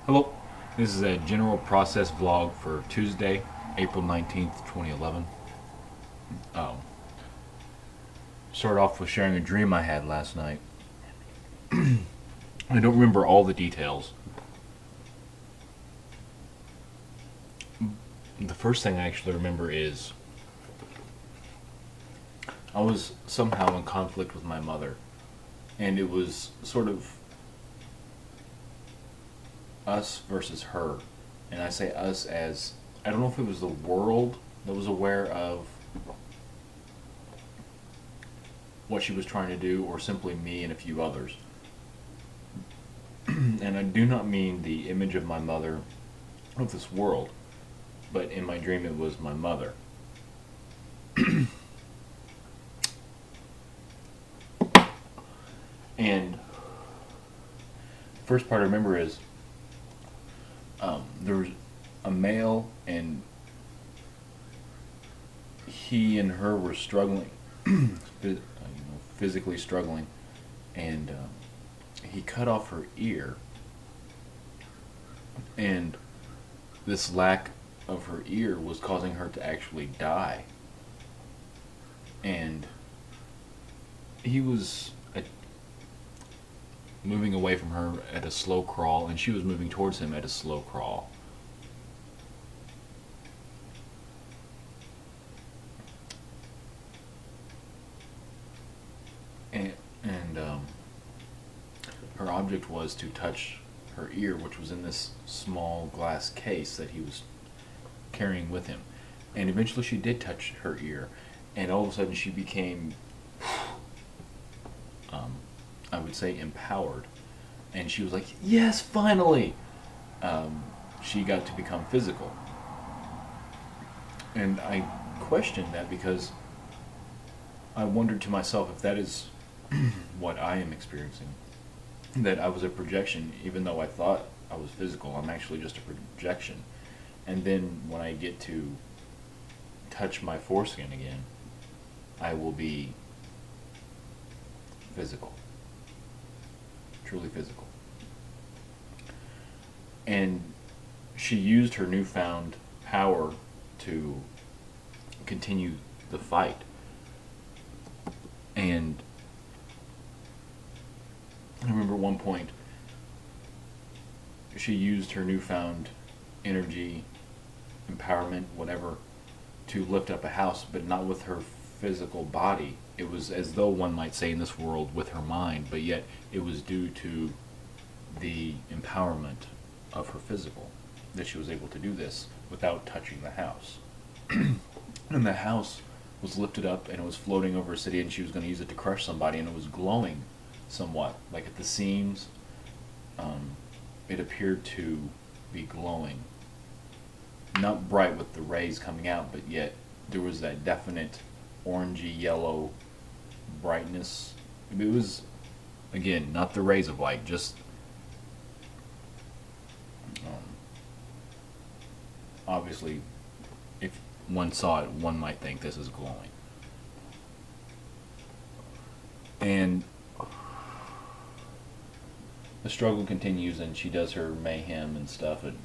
Hello, this is a general process vlog for Tuesday, April 19th, 2011. Um, Start off with sharing a dream I had last night. I don't remember all the details. The first thing I actually remember is I was somehow in conflict with my mother, and it was sort of us versus her. And I say us as I don't know if it was the world that was aware of what she was trying to do, or simply me and a few others. And I do not mean the image of my mother of this world, but in my dream it was my mother. And first part I remember is there was a male, and he and her were struggling, physically struggling, and he cut off her ear, and this lack of her ear was causing her to actually die. And he was moving away from her at a slow crawl, and she was moving towards him at a slow crawl. And her object was to touch her ear, which was in this small glass case that he was carrying with him. And eventually she did touch her ear, and all of a sudden she became, I would say, empowered. And she was like, yes, finally! She got to become physical. And I questioned that because I wondered to myself if that is what I am experiencing. That I was a projection, even though I thought I was physical, I'm actually just a projection. And then when I get to touch my foreskin again, I will be physical. Truly physical. And she used her newfound power to continue the fight. And I remember at one point she used her newfound energy, empowerment, whatever, to lift up a house, but not with her physical body. It was as though one might say in this world with her mind, but yet it was due to the empowerment of her physical that she was able to do this without touching the house. And the house was lifted up and it was floating over a city, and she was going to use it to crush somebody, and it was glowing somewhat, like at the seams. It appeared to be glowing, not bright with the rays coming out, but yet there was that definite orangey yellow brightness. It was, again, not the rays of light, just obviously if one saw it, one might think this is glowing. And the struggle continues, and she does her mayhem and stuff. And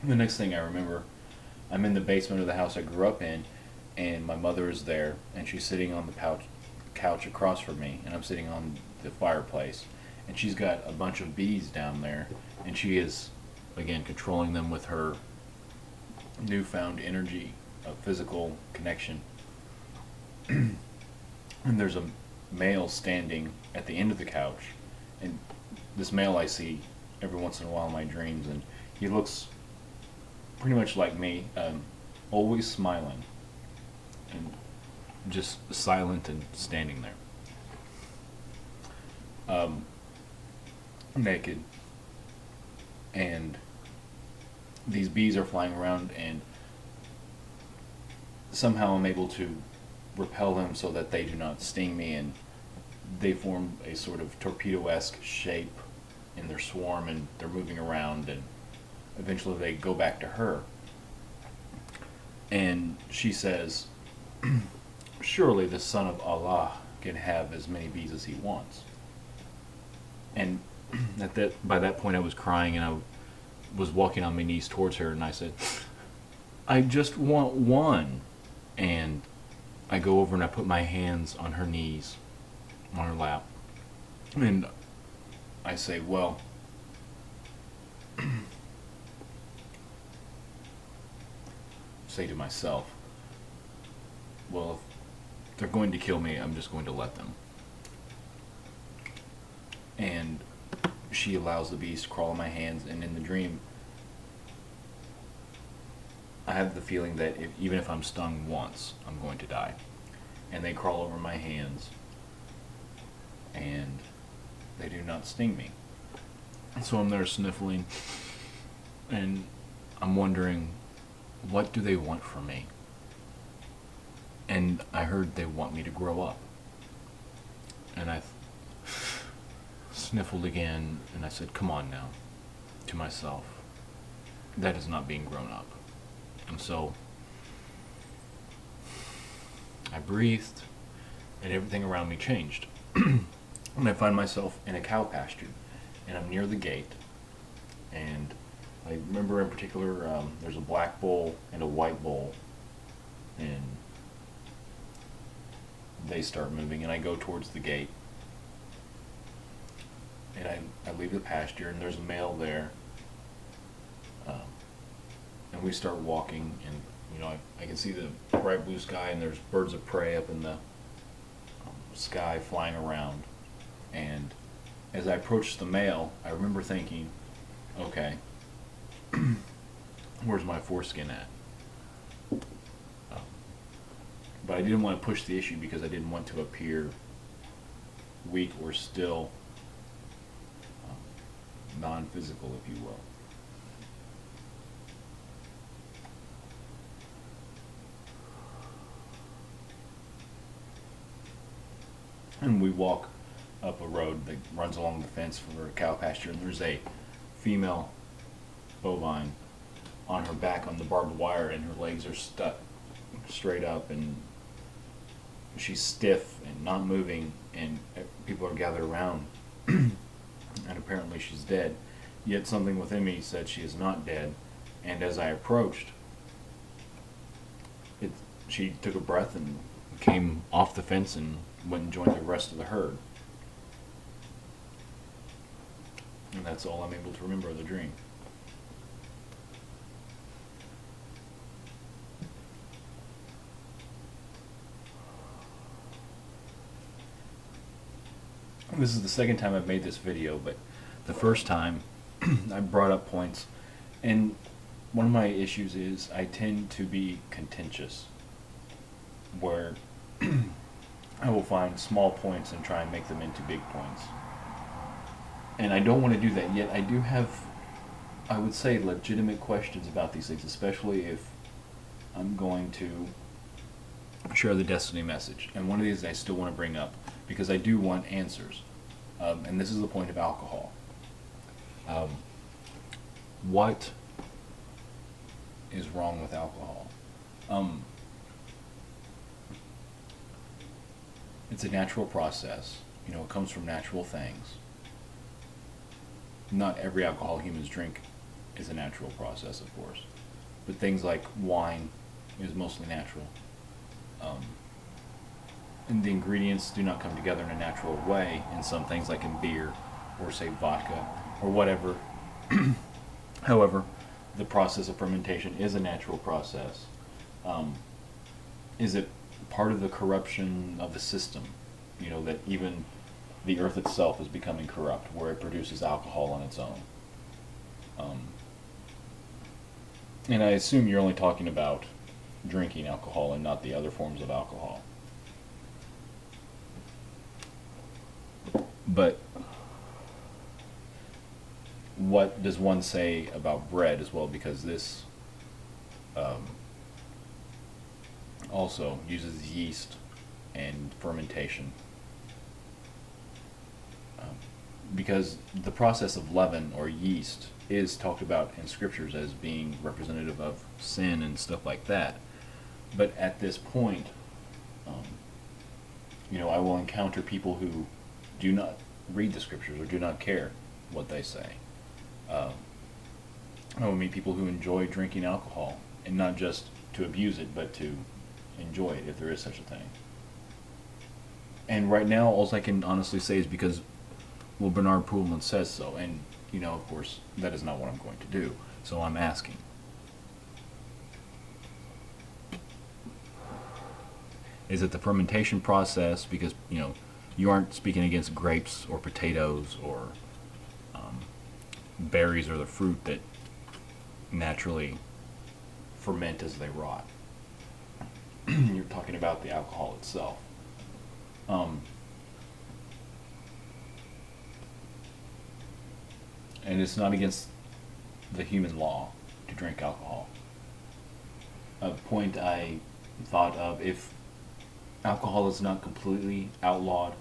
the next thing I remember, I'm in the basement of the house I grew up in, and my mother is there, and she's sitting on the couch across from me, and I'm sitting on the fireplace, and she's got a bunch of bees down there, and she is, again, controlling them with her newfound energy of physical connection. And there's a male standing at the end of the couch, and this male I see every once in a while in my dreams, and he looks pretty much like me, always smiling and just silent and standing there, naked. And these bees are flying around, and somehow I'm able to repel them so that they do not sting me, and they form a sort of torpedo-esque shape in their swarm, and they're moving around, and eventually they go back to her. And she says, surely the son of Allah can have as many bees as he wants. And by that point I was crying, and was walking on my knees towards her, and I said, I just want one. And I go over and I put my hands on her knees, on her lap, and I say, well, say to myself, well, if they're going to kill me, I'm just going to let them. And she allows the beast to crawl in my hands, and in the dream, I have the feeling that even if I'm stung once, I'm going to die. And they crawl over my hands, and they do not sting me. So I'm there sniffling, and I'm wondering, what do they want from me? And I heard they want me to grow up. And I sniffled again, and I said, come on now, to myself. That is not being grown up. And so I breathed, and everything around me changed. And I find myself in a cow pasture, and I'm near the gate. And I remember in particular, there's a black bull and a white bull, and they start moving, and I go towards the gate. And I leave the pasture, and there's a male there. And we start walking, and I can see the bright blue sky, and there's birds of prey up in the sky flying around. And as I approached the male, I remember thinking, okay, where's my foreskin at? But I didn't want to push the issue because I didn't want to appear weak or still, non-physical, if you will. And we walk up a road that runs along the fence for a cow pasture, and there's a female bovine on her back on the barbed wire, and her legs are stuck straight up, and she's stiff and not moving, and people are gathered around, and apparently she's dead. Yet something within me said she is not dead, and as I approached, she took a breath and came off the fence and went and joined the rest of the herd. And that's all I'm able to remember of the dream. This is the second time I've made this video, but the first time I brought up points, and one of my issues is I tend to be contentious, where I will find small points and try and make them into big points. And I don't want to do that, yet I do have, I would say, legitimate questions about these things, especially if I'm going to share the destiny message. And one of these I still want to bring up, because I do want answers. And this is the point of alcohol. What is wrong with alcohol? It's a natural process. It comes from natural things. Not every alcohol humans drink is a natural process, of course. But things like wine is mostly natural. And the ingredients do not come together in a natural way in some things, like in beer, or say vodka, or whatever. However, the process of fermentation is a natural process. Is it part of the corruption of the system? That even the earth itself is becoming corrupt, where it produces alcohol on its own. And I assume you're only talking about drinking alcohol and not the other forms of alcohol. But what does one say about bread as well? Because this also uses yeast and fermentation. Because the process of leaven or yeast is talked about in scriptures as being representative of sin and stuff like that. But at this point, I will encounter people who do not read the scriptures or do not care what they say. I meet people who enjoy drinking alcohol, and not just to abuse it, but to enjoy it, if there is such a thing. And right now, all I can honestly say is because, well, Bernard Poulin says so, and of course, that is not what I'm going to do. So I'm asking. Is it the fermentation process? Because you aren't speaking against grapes or potatoes or berries or the fruit that naturally ferment as they rot. You're talking about the alcohol itself. And it's not against the human law to drink alcohol. A point I thought of, if alcohol is not completely outlawed,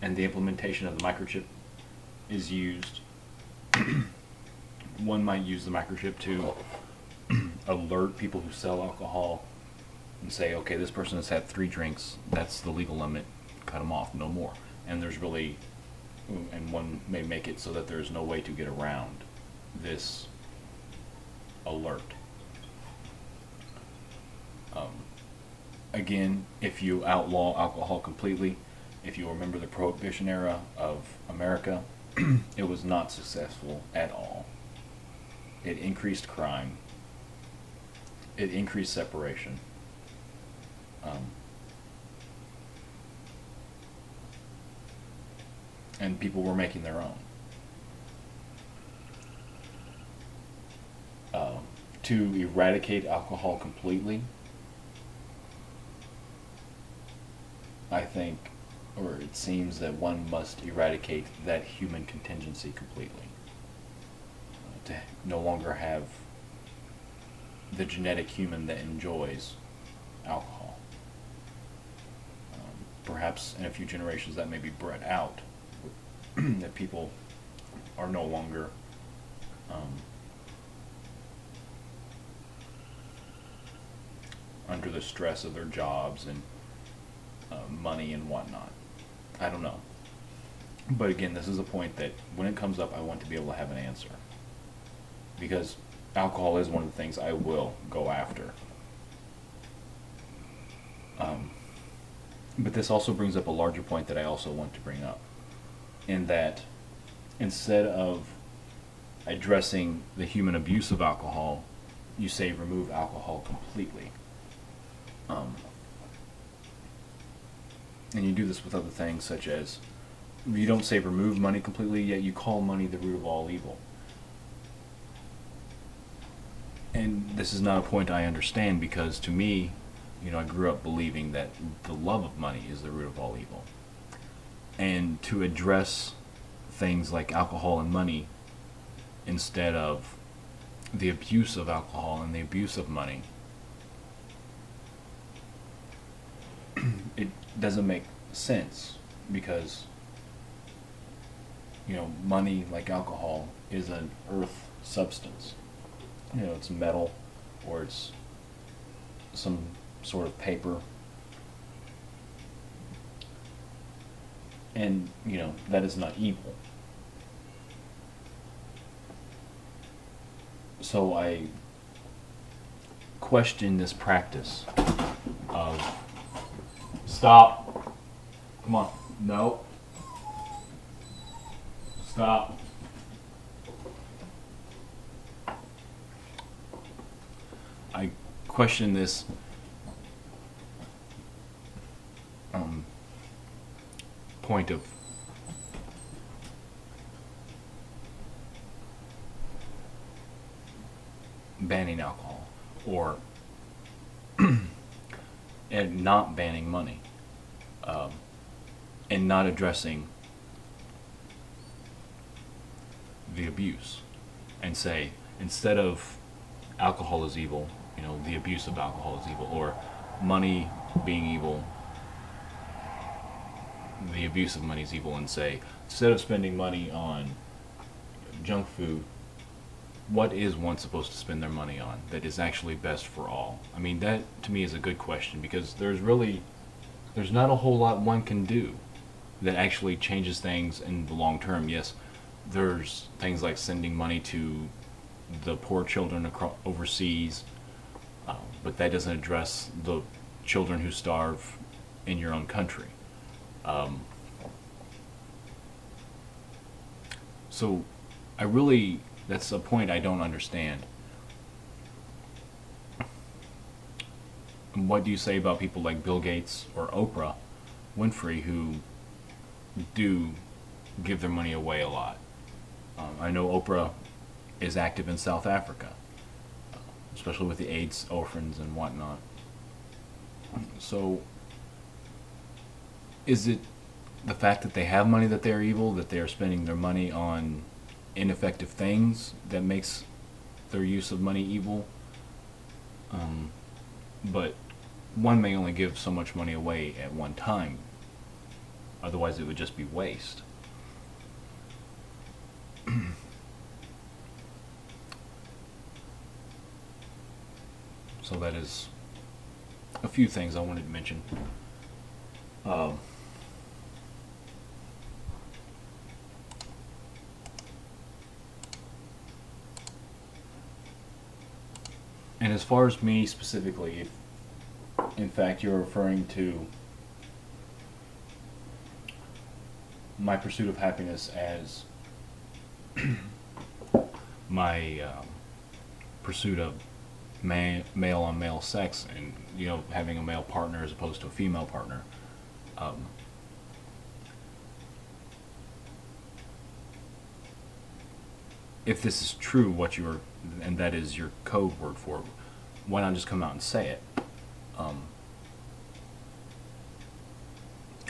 and the implementation of the microchip is used, one might use the microchip to alert people who sell alcohol and say, okay, this person has had 3 drinks, that's the legal limit, cut them off, no more. And one may make it so that there's no way to get around this alert. Again, if you outlaw alcohol completely, if you remember the Prohibition era of America, it was not successful at all. It increased crime. It increased separation. And people were making their own. To eradicate alcohol completely, I think, or it seems that one must eradicate that human contingency completely. To no longer have the genetic human that enjoys alcohol. Perhaps in a few generations that may be bred out, that people are no longer under the stress of their jobs and money and whatnot. I don't know. But again, this is a point that when it comes up, I want to be able to have an answer. Because alcohol is one of the things I will go after. But this also brings up a larger point that I also want to bring up. In that, instead of addressing the human abuse of alcohol, you say remove alcohol completely. And you do this with other things, such as, you don't say remove money completely, yet you call money the root of all evil. And this is not a point I understand, because to me, I grew up believing that the love of money is the root of all evil. And to address things like alcohol and money instead of the abuse of alcohol and the abuse of money, it doesn't make sense, because money, like alcohol, is an earth substance. It's metal, or it's some sort of paper, and that is not evil. So I question this practice of stop. Come on. No. Stop. I question this point of banning alcohol, or and not banning money, and not addressing the abuse, and say, instead of alcohol is evil, the abuse of alcohol is evil, or money being evil, the abuse of money is evil, and say, instead of spending money on junk food, what is one supposed to spend their money on that is actually best for all? I mean, that to me is a good question, because there's not a whole lot one can do that actually changes things in the long term. Yes, there's things like sending money to the poor children overseas, but that doesn't address the children who starve in your own country. Um, so I really, that's a point I don't understand. What do you say about people like Bill Gates or Oprah Winfrey who do give their money away a lot? I know Oprah is active in South Africa, especially with the AIDS orphans and whatnot. So, is it the fact that they have money that they're evil, that they are spending their money on ineffective things that makes their use of money evil? But one may only give so much money away at one time. Otherwise, it would just be waste. So that is a few things I wanted to mention. Um, and as far as me specifically, if in fact you're referring to my pursuit of happiness as my pursuit of male on male sex, and having a male partner as opposed to a female partner, um, if this is true, and that is your code word for it, why not just come out and say it? Um,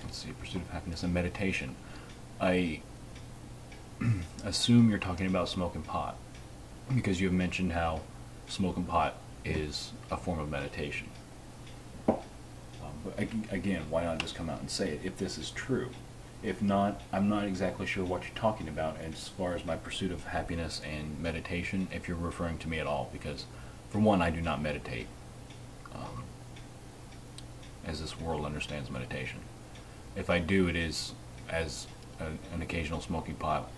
let's see, pursuit of happiness and meditation. I assume you're talking about smoking pot, because you have mentioned how smoking pot is a form of meditation. But again, why not just come out and say it if this is true? If not, I'm not exactly sure what you're talking about as far as my pursuit of happiness and meditation, if you're referring to me at all, because for one, I do not meditate as this world understands meditation. If I do, it is as an occasional smoking pot,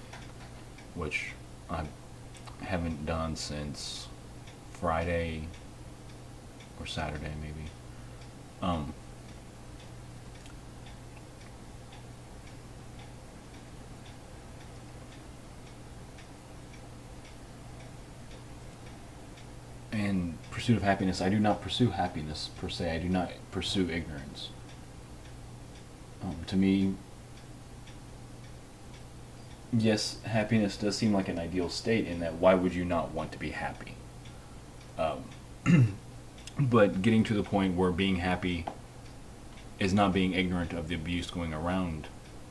which I haven't done since Friday or Saturday, maybe. And pursuit of happiness, I do not pursue happiness per se. I do not pursue ignorance. To me, yes, happiness does seem like an ideal state in that why would you not want to be happy? But getting to the point where being happy is not being ignorant of the abuse going around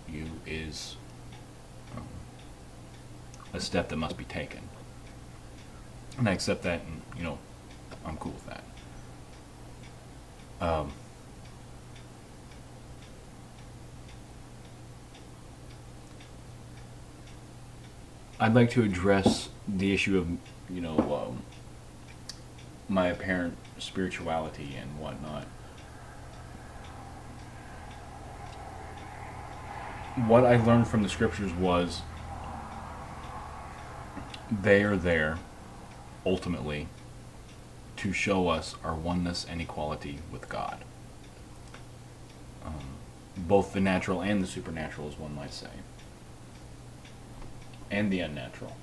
you is a step that must be taken. And I accept that, and I'm cool with that. I'd like to address the issue of my apparent spirituality and whatnot. What I learned from the scriptures was they are there ultimately to show us our oneness and equality with God. Both the natural and the supernatural, as one might say, and the unnatural.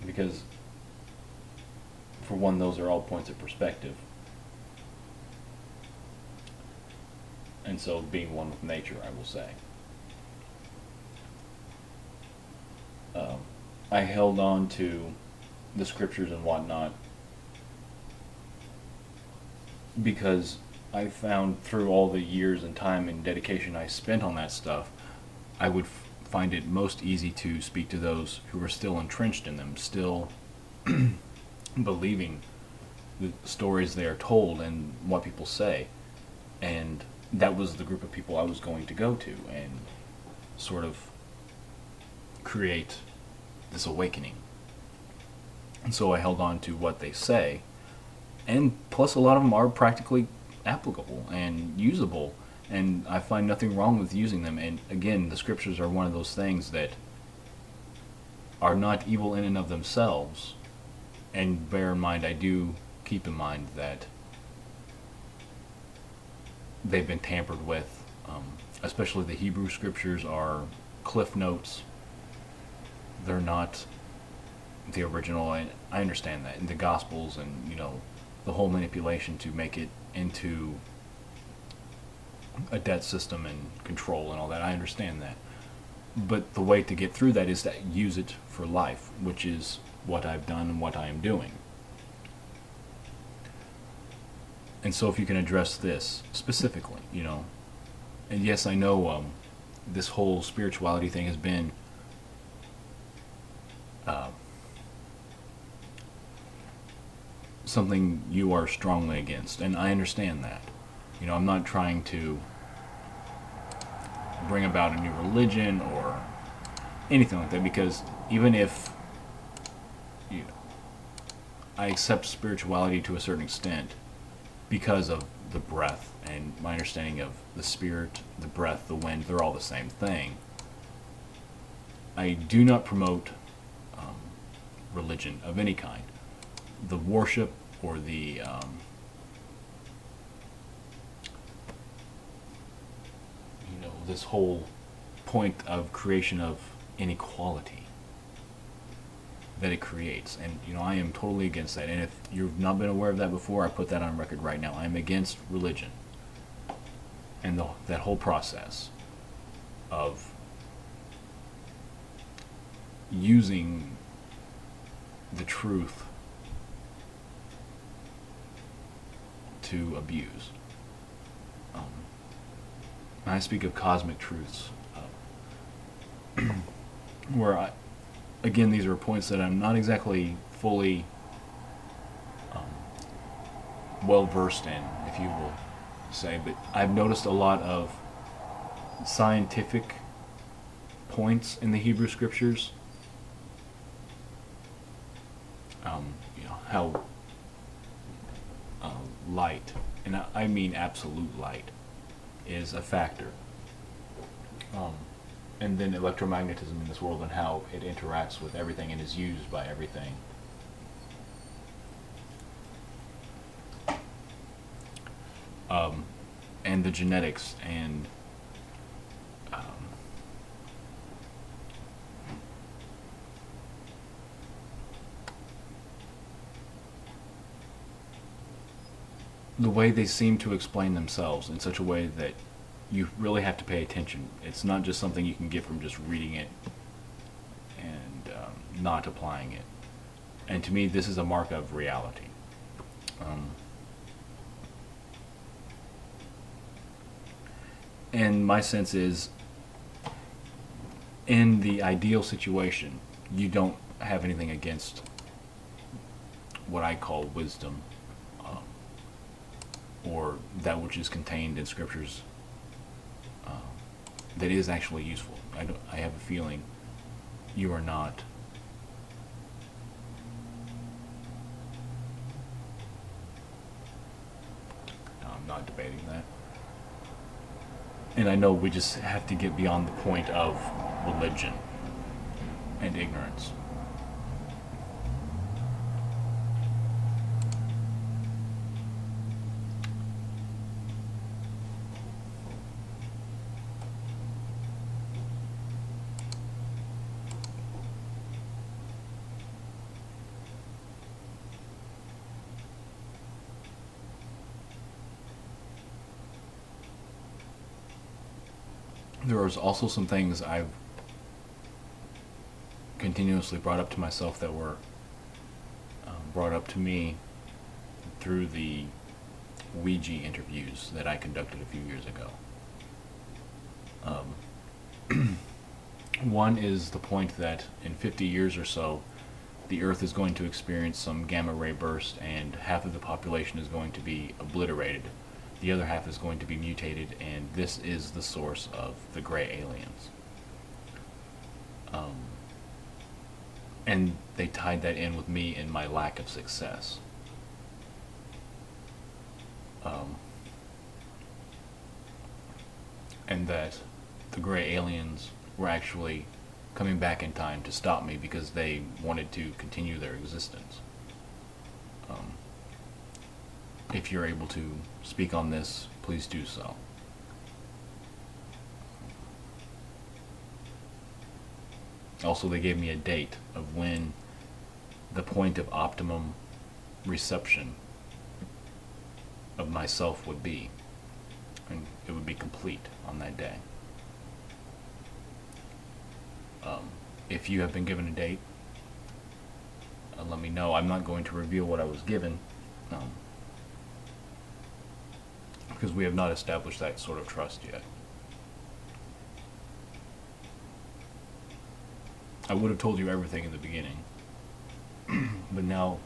Because, for one, those are all points of perspective. And so, being one with nature, I will say. I held on to the scriptures and whatnot because I found through all the years and time and dedication I spent on that stuff, I would find it most easy to speak to those who are still entrenched in them, still believing the stories they are told and what people say. And that was the group of people I was going to go to and sort of create this awakening. And so I held on to what they say, and plus a lot of them are practically applicable and usable And I find nothing wrong with using them. And again, the scriptures are one of those things that are not evil in and of themselves. And bear in mind, I do keep in mind that they've been tampered with. Especially the Hebrew scriptures are cliff notes. They're not the original. And I understand that. In the Gospels and, the whole manipulation to make it into a debt system and control and all that, I understand that. But the way to get through that is to use it for life, which is what I've done and what I am doing. And so if you can address this specifically, and yes, I know this whole spirituality thing has been something you are strongly against, and I understand that. I'm not trying to bring about a new religion or anything like that, because even if I accept spirituality to a certain extent because of the breath and my understanding of the spirit, the breath, the wind, they're all the same thing. I do not promote religion of any kind. The worship or the this whole point of creation of inequality that it creates, and I am totally against that. And if you've not been aware of that before, I put that on record right now. I am against religion and that whole process of using the truth to abuse. I speak of cosmic truths, where again, these are points that I'm not exactly fully well versed in, if you will say, but I've noticed a lot of scientific points in the Hebrew scriptures. How light, and I mean absolute light, is a factor. And then electromagnetism in this world and how it interacts with everything and is used by everything. And the genetics and the way they seem to explain themselves in such a way that you really have to pay attention. It's not just something you can get from just reading it and not applying it. And to me, this is a mark of reality. And my sense is, in the ideal situation, you don't have anything against what I call wisdom, or that which is contained in scriptures that is actually useful. I have a feeling you are not I'm not debating that. And I know we just have to get beyond the point of religion and ignorance. There was also some things I've continuously brought up to myself that were brought up to me through the Ouija interviews that I conducted a few years ago. One is the point that in 50 years or so, the Earth is going to experience some gamma ray burst and half of the population is going to be obliterated. The other half is going to be mutated, and this is the source of the gray aliens. And they tied that in with me and my lack of success. and that the gray aliens were actually coming back in time to stop me because they wanted to continue their existence. Um, if you're able to speak on this, please do so. Also, they gave me a date of when the point of optimum reception of myself would be, and it would be complete on that day. If you have been given a date, let me know. I'm not going to reveal what I was given, because we have not established that sort of trust yet. I would have told you everything in the beginning, but now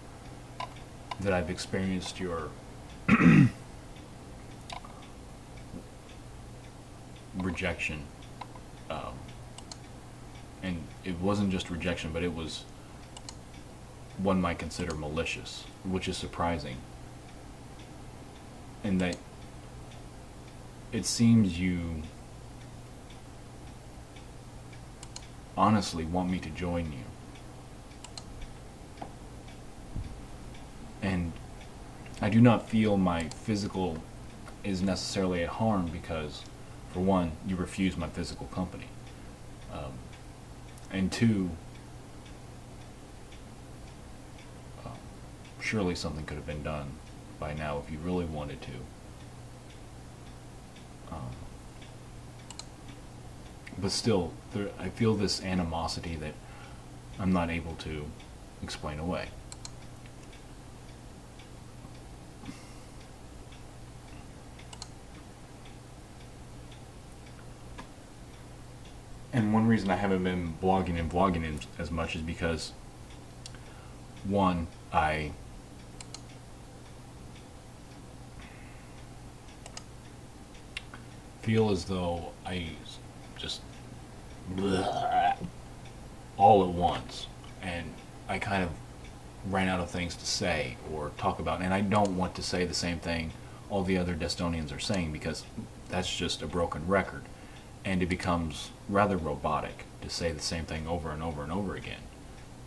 that I've experienced your rejection, and it wasn't just rejection, but it was, one might consider, malicious, which is surprising, and that it seems you honestly want me to join you. And I do not feel my physical is necessarily at harm because, for one, you refuse my physical company. And two, surely something could have been done by now if you really wanted to. But still, I feel this animosity that I'm not able to explain away. And one reason I haven't been blogging and vlogging as much is because, one, I feel as though I just all at once, and I kind of ran out of things to say or talk about, and I don't want to say the same thing all the other Destonians are saying because that's just a broken record, and it becomes rather robotic to say the same thing over and over and over again,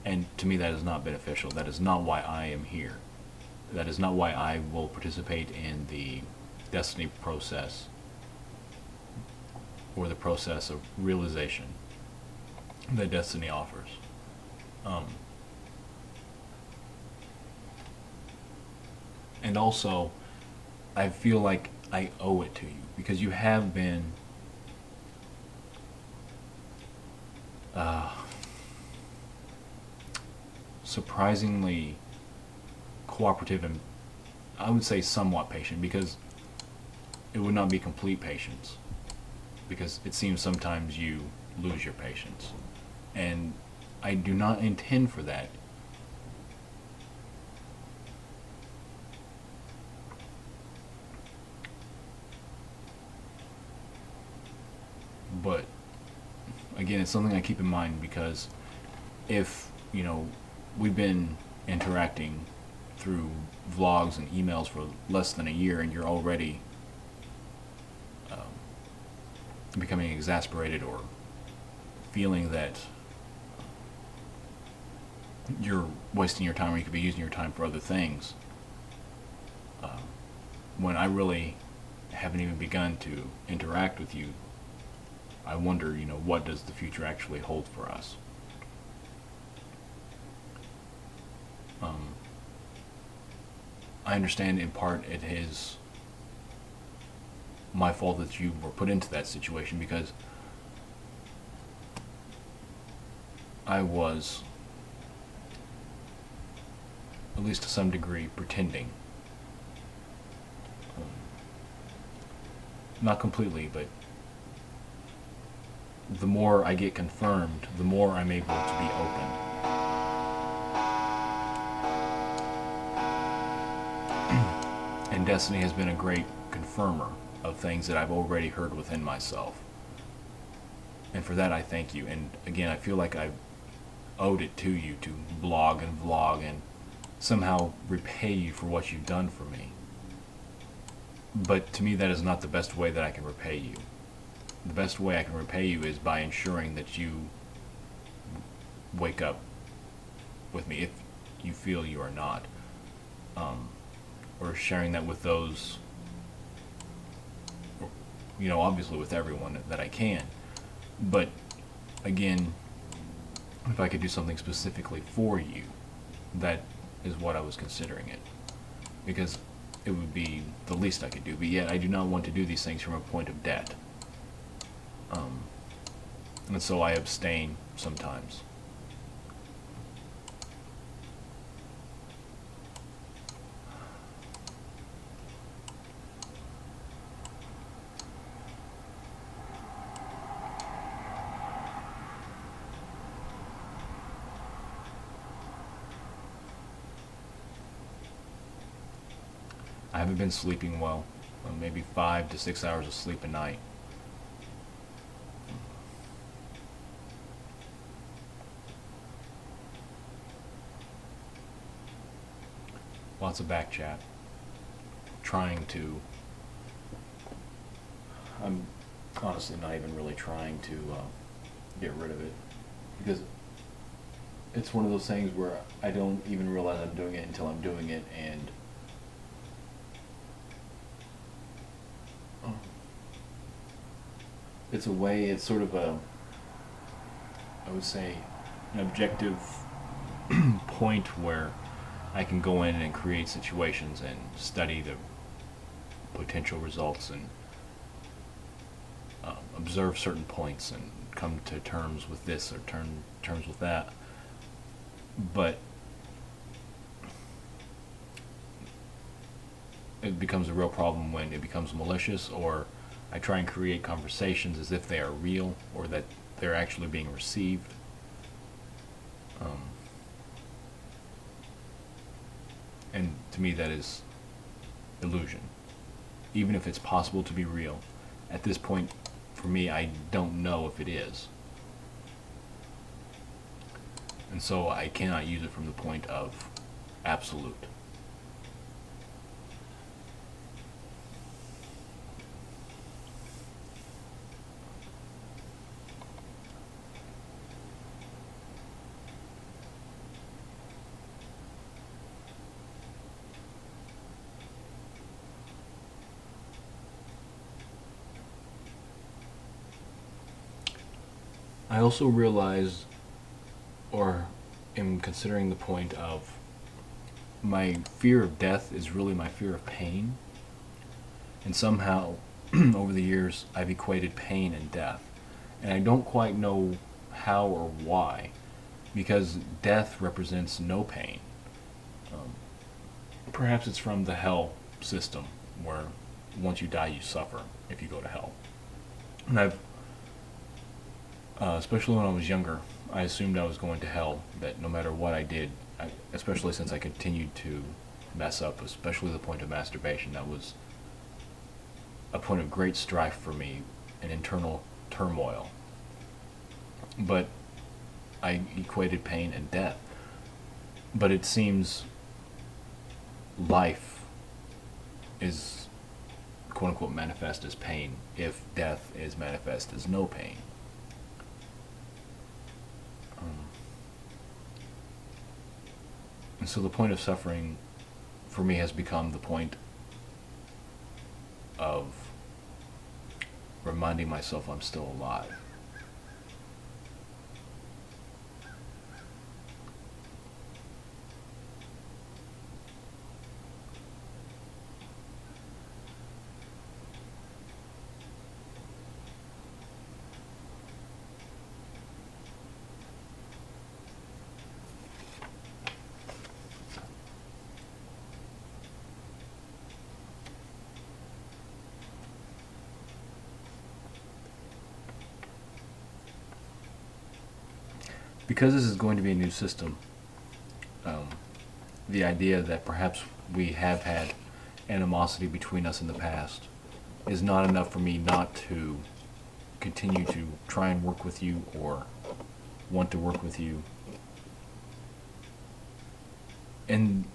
and to me that is not beneficial. That is not why I am here. That is not why I will participate in the destiny process or the process of realization that destiny offers. And also, I feel like I owe it to you because you have been surprisingly cooperative and, I would say, somewhat patient, because it would not be complete patience, because it seems sometimes you lose your patience, and I do not intend for that. But again, it's something I keep in mind, because if, we've been interacting through vlogs and emails for less than a year and you're already becoming exasperated or feeling that you're wasting your time or you could be using your time for other things, when I really haven't even begun to interact with you, I wonder, what does the future actually hold for us? I understand in part it is my fault that you were put into that situation, because I was, at least to some degree, pretending. Not completely, but the more I get confirmed, the more I'm able to be open. And Destiny has been a great confirmer of things that I've already heard within myself. And for that I thank you. And again, I feel like I've owed it to you to blog and vlog and somehow repay you for what you've done for me. But to me, that is not the best way that I can repay you. the best way I can repay you is by ensuring that you wake up with me if you feel you are not, or sharing that with those, obviously with everyone that I can. But again, if I could do something specifically for you, that is what I was considering it, because it would be the least I could do. But yet I do not want to do these things from a point of debt, and so I abstain sometimes. I haven't been sleeping well, maybe 5 to 6 hours of sleep a night. Lots of back chat. Trying to. I'm honestly not even really trying to get rid of it, because it's one of those things where I don't even realize I'm doing it until I'm doing it, and it's a way, it's sort of I would say, an objective point where I can go in and create situations and study the potential results and observe certain points and come to terms with this or terms with that. But it becomes a real problem when it becomes malicious, or I try and create conversations as if they are real or that they're actually being received. And to me, that is illusion. Even if it's possible to be real, at this point, for me, I don't know if it is. And so I cannot use it from the point of absolute. I also realize, or am considering the point of, my fear of death is really my fear of pain. And somehow, over the years, I've equated pain and death. And I don't quite know how or why, because death represents no pain. Perhaps it's from the hell system, where once you die, you suffer if you go to hell. And I've especially when I was younger, I assumed I was going to hell, that no matter what I did, especially since I continued to mess up, especially the point of masturbation, that was a point of great strife for me, an internal turmoil. But I equated pain and death. But it seems life is quote-unquote manifest as pain if death is manifest as no pain. And so the point of suffering for me has become the point of reminding myself I'm still alive. Because this is going to be a new system, the idea that perhaps we have had animosity between us in the past is not enough for me not to continue to try and work with you or want to work with you. And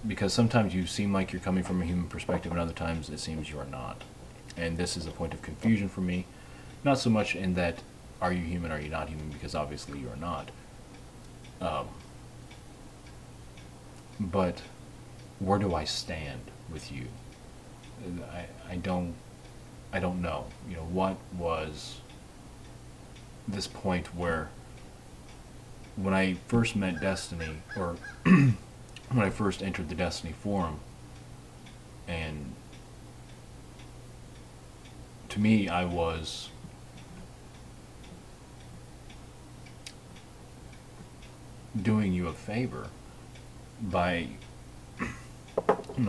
because sometimes you seem like you're coming from a human perspective and other times it seems you are not. And this is a point of confusion for me, Not so much in that, are you human, are you not human, because obviously you are not. Um, but where do I stand with you? I don't know. What was this point where when I first met Destiny, or when I first entered the Destiny forum, and to me, I was doing you a favor by,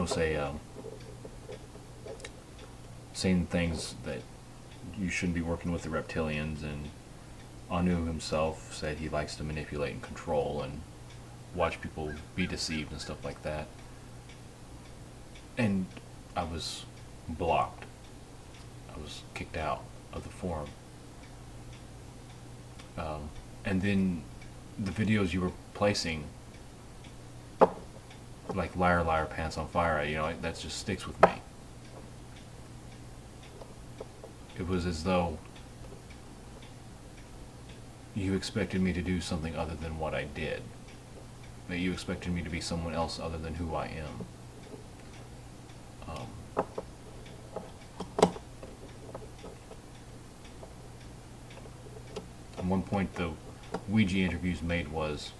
say, saying things that you shouldn't be working with the reptilians, and Anu himself said he likes to manipulate and control and watch people be deceived and stuff like that. And I was blocked. I was kicked out of the forum. And then the videos you were placing, like liar, liar, pants on fire, that just sticks with me. It was as though you expected me to do something other than what I did. That you expected me to be someone else other than who I am. At one point, the Ouija interviews made was,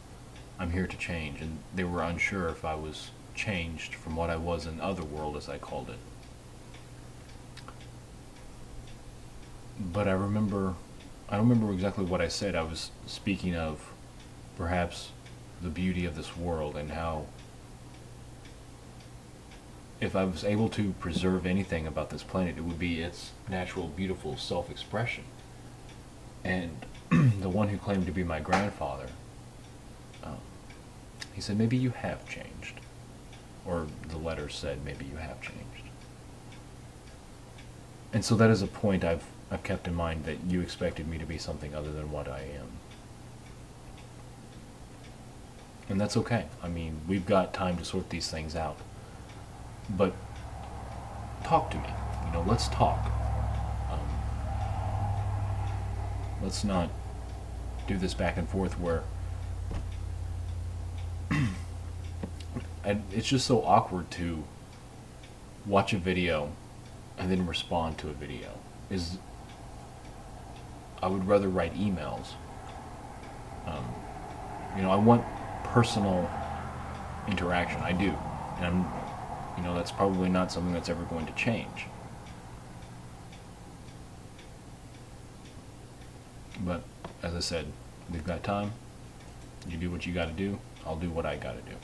I'm here to change, and they were unsure if I was changed from what I was in Otherworld, as I called it. But I don't remember exactly what I said. I was speaking of perhaps the beauty of this world, and how if I was able to preserve anything about this planet, it would be its natural, beautiful self-expression. And the one who claimed to be my grandfather, he said, maybe you have changed. Or the letter said, maybe you have changed. And so that is a point I've kept in mind, that you expected me to be something other than what I am. And that's okay. I mean, we've got time to sort these things out. But talk to me. Let's talk. Let's not do this back and forth where it's just so awkward to watch a video and then respond to a video. I would rather write emails. I want personal interaction. I do. And that's probably not something that's ever going to change. But as I said, we've got time. You do what you got to do. I'll do what I got to do.